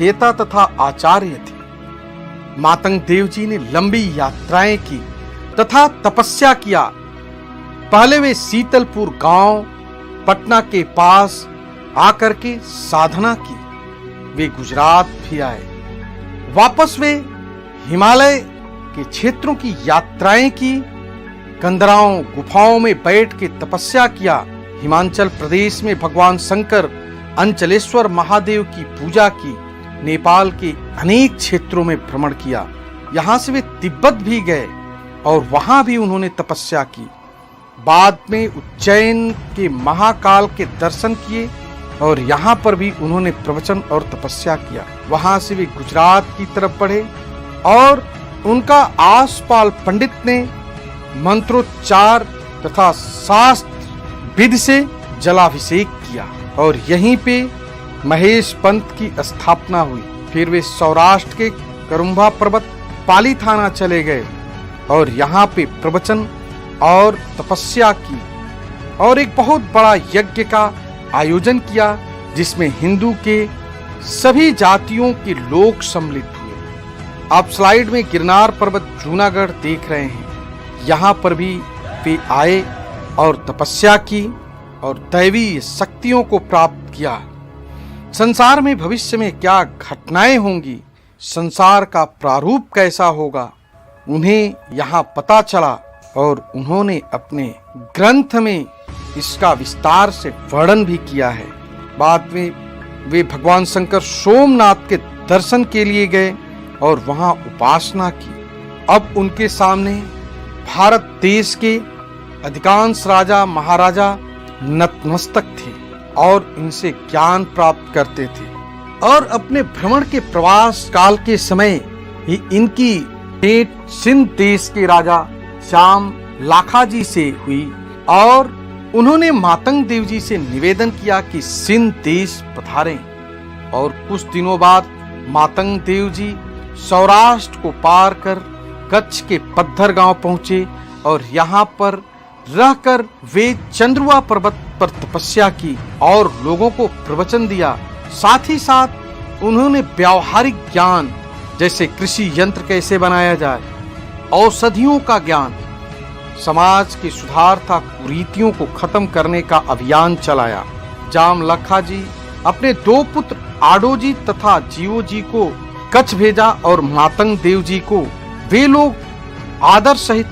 नेता तथा आचार्य थे। मातंग देव जी ने लंबी यात्राएं की तथा तपस्या किया। पहले वे शीतलपुर गांव पटना के पास आकर के साधना की। वे गुजरात भी आए। वापस वे हिमालय के क्षेत्रों की यात्राएं की। कंदराओं गुफाओं में बैठ के तपस्या किया। हिमाचल प्रदेश में भगवान शंकर अंचलेश्वर महादेव की पूजा की। नेपाल के अनेक क्षेत्रों में भ्रमण किया। यहाँ से वे तिब्बत भी गए और वहां भी उन्होंने तपस्या की। बाद में उज्जैन के महाकाल के दर्शन किए और यहाँ पर भी उन्होंने प्रवचन और तपस्या किया। वहां से वे गुजरात की तरफ बढ़े और उनका आसपाल पंडित ने मंत्रोच्चार तथा शास्त्र विधि से जलाभिषेक किया और यहीं पे महेश पंत की स्थापना हुई। फिर वे सौराष्ट्र के करुम्भा पर्वत पाली थाना चले गए और यहाँ पे प्रवचन और तपस्या की और एक बहुत बड़ा यज्ञ का आयोजन किया जिसमें हिंदू के सभी जातियों के लोग सम्मिलित हुए। आप स्लाइड में गिरनार पर्वत जूनागढ़ देख रहे हैं। यहाँ पर भी वे आए और तपस्या की और दैवीय शक्तियों को प्राप्त किया। संसार में भविष्य में क्या घटनाएं होंगी, संसार का प्रारूप कैसा होगा, उन्हें यहाँ पता चला और उन्होंने अपने ग्रंथ में इसका विस्तार से वर्णन भी किया है। बाद में वे भगवान शंकर सोमनाथ के दर्शन के लिए गए और वहां उपासना की। अब उनके सामने भारत देश के अधिकांश राजा महाराजा नतमस्तक थे और इनसे ज्ञान प्राप्त करते थे। और अपने भ्रमण के प्रवास काल के समय ही इनकी भेंट सिंध देश के राजा श्याम लाखाजी से हुई और उन्होंने मातंग देव जी से निवेदन किया कि सिंध देश पधारें। और कुछ दिनों बाद मातंग देव जी सौराष्ट्र को पार कर कच्छ के पद्धर गांव पहुंचे और यहाँ पर रहकर वे चंद्रुआ पर्वत पर तपस्या की और लोगों को प्रवचन दिया। साथ ही साथ उन्होंने व्यावहारिक ज्ञान जैसे कृषि यंत्र कैसे बनाया जाए, औषधियों का ज्ञान, समाज के सुधार तथा कुरीतियों को खत्म करने का अभियान चलाया। जाम लखा जी अपने 2 पुत्र आडोजी तथा जीओ जी को कच्छ भेजा और मातंग देव जी को वे लोग आदर सहित